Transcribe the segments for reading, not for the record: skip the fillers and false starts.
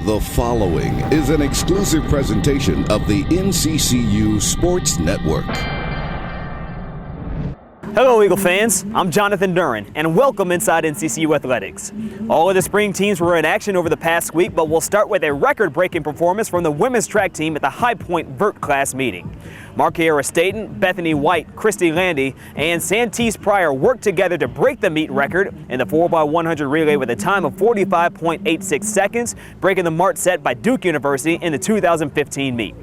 The following is an exclusive presentation of the NCCU Sports Network. Hello, Eagle fans. I'm Jonathan Duran, and welcome inside NCCU Athletics. All of the spring teams were in action over the past week, but we'll start with a record-breaking performance from the women's track team at the High Point Vert class meeting. Markiera Staten, Bethany White, Christy Landy, and Santise Pryor worked together to break the meet record in the 4x100 relay with a time of 45.86 seconds, breaking the mark set by Duke University in the 2015 meet.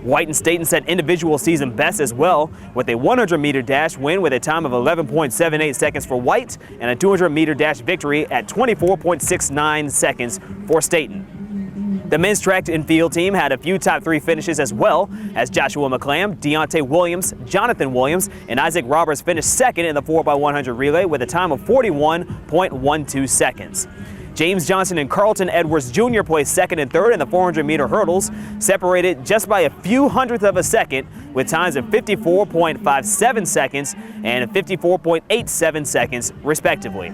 White and Staten set individual season bests as well, with a 100-meter dash win with a time of 11.78 seconds for White and a 200-meter dash victory at 24.69 seconds for Staten. The men's track and field team had a few top three finishes as well, as Joshua McClam, Deontay Williams, Jonathan Williams, and Isaac Roberts finished second in the 4x100 relay with a time of 41.12 seconds. James Johnson and Carlton Edwards Jr. placed second and third in the 400-meter hurdles, separated just by a few hundredths of a second, with times of 54.57 seconds and 54.87 seconds, respectively.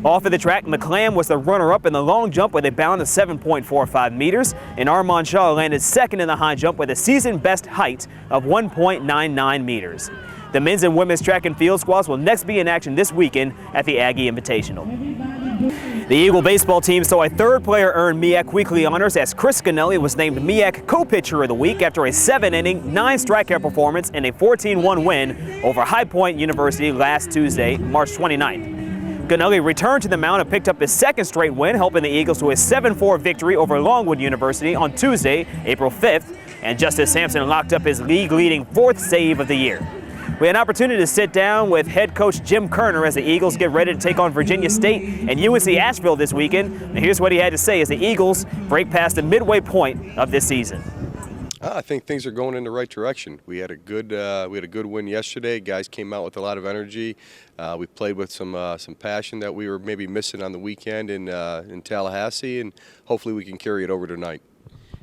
Off of the track, McClam was the runner-up in the long jump with a bound of 7.45 meters, and Armand Shaw landed second in the high jump with a season-best height of 1.99 meters. The men's and women's track and field squads will next be in action this weekend at the Aggie Invitational. The Eagle baseball team saw a third player earn MEAC weekly honors as Chris Scanelli was named MEAC co-pitcher of the week after a 7-inning, 9-strikeout performance and a 14-1 win over High Point University last Tuesday, March 29th. Scanelli returned to the mound and picked up his second straight win, helping the Eagles to a 7-4 victory over Longwood University on Tuesday, April 5th, and Justice Sampson locked up his league-leading 4th save of the year. We had an opportunity to sit down with head coach Jim Koerner as the Eagles get ready to take on Virginia State and UNC Asheville this weekend. And here's what he had to say as the Eagles break past the midway point of this season. I think things are going in the right direction. We had a good win yesterday. Guys came out with a lot of energy. We played with some passion that we were maybe missing on the weekend in Tallahassee, and hopefully we can carry it over tonight.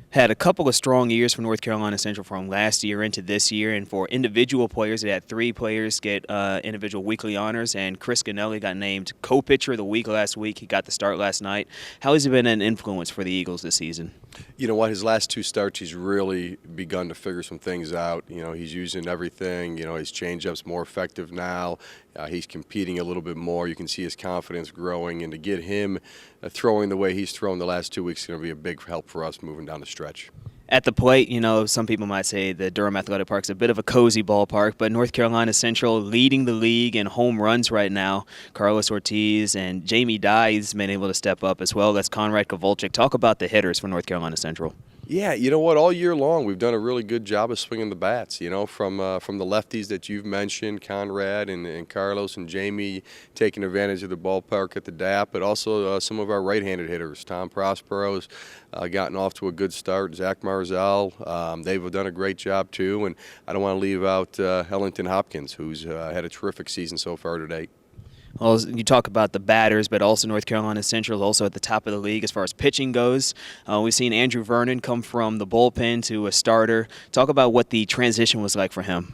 Had a couple of strong years for North Carolina Central from last year into this year, and for individual players, it had 3 players get individual weekly honors, and Chris Scanelli got named co-pitcher of the week last week. He got the start last night. How has he been an influence for the Eagles this season? You know what, his last 2 starts, he's really begun to figure some things out. You know, he's using everything. You know, his changeup's more effective now. He's competing a little bit more. You can see his confidence growing, and to get him throwing the way he's thrown the last 2 weeks is going to be a big help for us moving down the stretch. At the plate, you know, some people might say the Durham Athletic Park is a bit of a cozy ballpark, but North Carolina Central leading the league in home runs right now. Carlos Ortiz and Jamie Dye's been able to step up as well as Conrad Kowalczyk. Talk about the hitters for North Carolina Central. Yeah, you know what? All year long, we've done a really good job of swinging the bats. You know, from the lefties that you've mentioned, Conrad and Carlos and Jamie taking advantage of the ballpark at the DAP, but also some of our right-handed hitters. Tom Prospero's gotten off to a good start. Zach Marzell, they've done a great job too. And I don't want to leave out Ellington Hopkins, who's had a terrific season so far to date. Well, you talk about the batters, but also North Carolina Central is also at the top of the league as far as pitching goes. We've seen Andrew Vernon come from the bullpen to a starter. Talk about what the transition was like for him.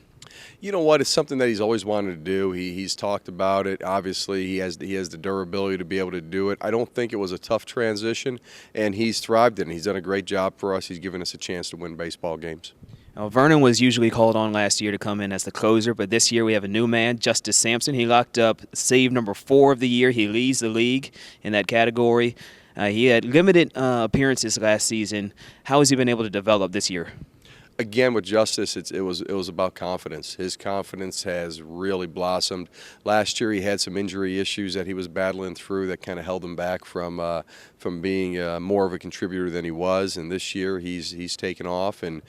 You know what? It's something that he's always wanted to do. He's talked about it. Obviously, he has the durability to be able to do it. I don't think it was a tough transition, and he's thrived in it. He's done a great job for us. He's given us a chance to win baseball games. Vernon was usually called on last year to come in as the closer, but this year we have a new man, Justice Sampson. He locked up save number 4 of the year. He leads the league in that category. He had limited appearances last season. How has he been able to develop this year? Again, with Justice, it was about confidence. His confidence has really blossomed. Last year, he had some injury issues that he was battling through that kind of held him back from being more of a contributor than he was. And this year, he's taken off, and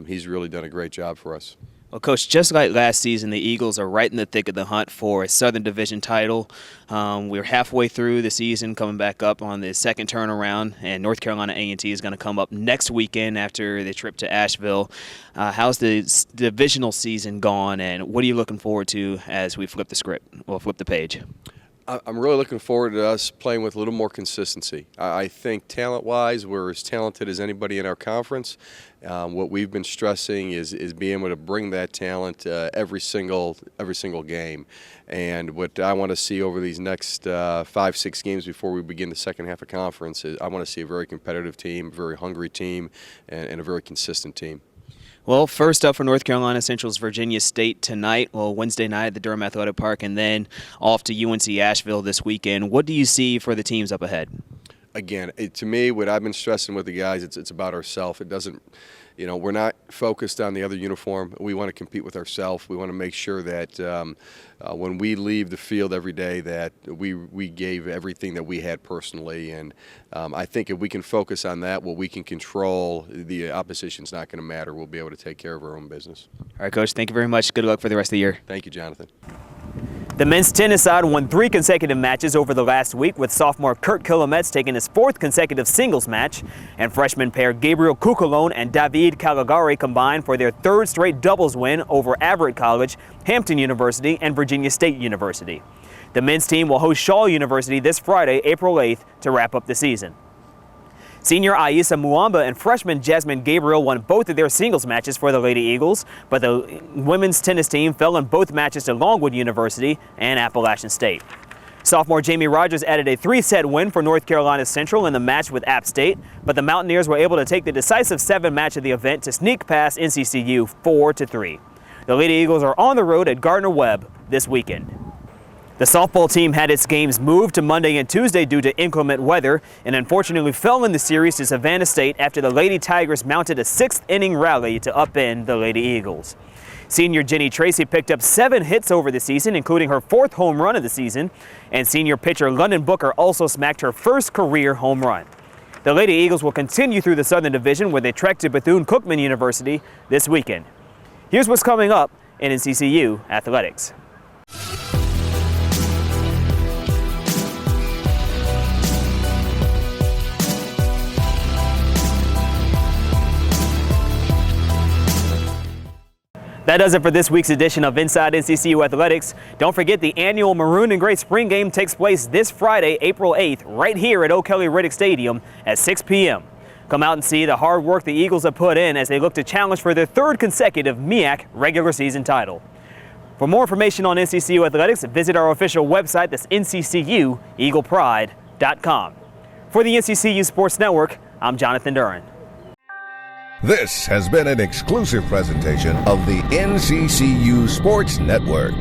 he's really done a great job for us. Well, Coach, just like last season, the Eagles are right in the thick of the hunt for a Southern Division title. We're halfway through the season, coming back up on the second turnaround, and North Carolina A&T is going to come up next weekend after the trip to Asheville. How's the divisional season gone, and what are you looking forward to as we flip the script? We'll flip the page. I'm really looking forward to us playing with a little more consistency. I think talent-wise, we're as talented as anybody in our conference. What we've been stressing is being able to bring that talent every single game. And what I want to see over these next 5-6 games before we begin the second half of conference is I want to see a very competitive team, a very hungry team, and a very consistent team. Well, first up for North Carolina Central's Virginia State tonight, Wednesday night at the Durham Athletic Park, and then off to UNC Asheville this weekend. What do you see for the teams up ahead? Again, to me, what I've been stressing with the guys, it's about ourselves. It doesn't, we're not focused on the other uniform. We want to compete with ourselves. We want to make sure that when we leave the field every day that we gave everything that we had personally. And I think if we can focus on that, what we can control, the opposition's not going to matter. We'll be able to take care of our own business. All right, Coach, thank you very much. Good luck for the rest of the year. Thank you, Jonathan. The men's tennis side won 3 consecutive matches over the last week, with sophomore Kurt Kilometz taking his 4th consecutive singles match, and freshman pair Gabriel Cucalone and David Caligari combined for their 3rd straight doubles win over Everett College, Hampton University, and Virginia State University. The men's team will host Shaw University this Friday, April 8th, to wrap up the season. Senior Aisa Muamba and freshman Jasmine Gabriel won both of their singles matches for the Lady Eagles, but the women's tennis team fell in both matches to Longwood University and Appalachian State. Sophomore Jamie Rogers added a 3-set win for North Carolina Central in the match with App State, but the Mountaineers were able to take the decisive 7 match of the event to sneak past NCCU 4-3. The Lady Eagles are on the road at Gardner-Webb this weekend. The softball team had its games moved to Monday and Tuesday due to inclement weather and unfortunately fell in the series to Savannah State after the Lady Tigers mounted a 6th-inning rally to upend the Lady Eagles. Senior Jenny Tracy picked up 7 hits over the season, including her 4th home run of the season, and senior pitcher London Booker also smacked her 1st career home run. The Lady Eagles will continue through the Southern Division where they trek to Bethune-Cookman University this weekend. Here's what's coming up in NCCU Athletics. That does it for this week's edition of Inside NCCU Athletics. Don't forget the annual Maroon and Gray Spring Game takes place this Friday, April 8th, right here at O'Kelly Riddick Stadium at 6 p.m. Come out and see the hard work the Eagles have put in as they look to challenge for their 3rd consecutive MEAC regular season title. For more information on NCCU Athletics, visit our official website, that's nccueaglepride.com. For the NCCU Sports Network, I'm Jonathan Duran. This has been an exclusive presentation of the NCCU Sports Network.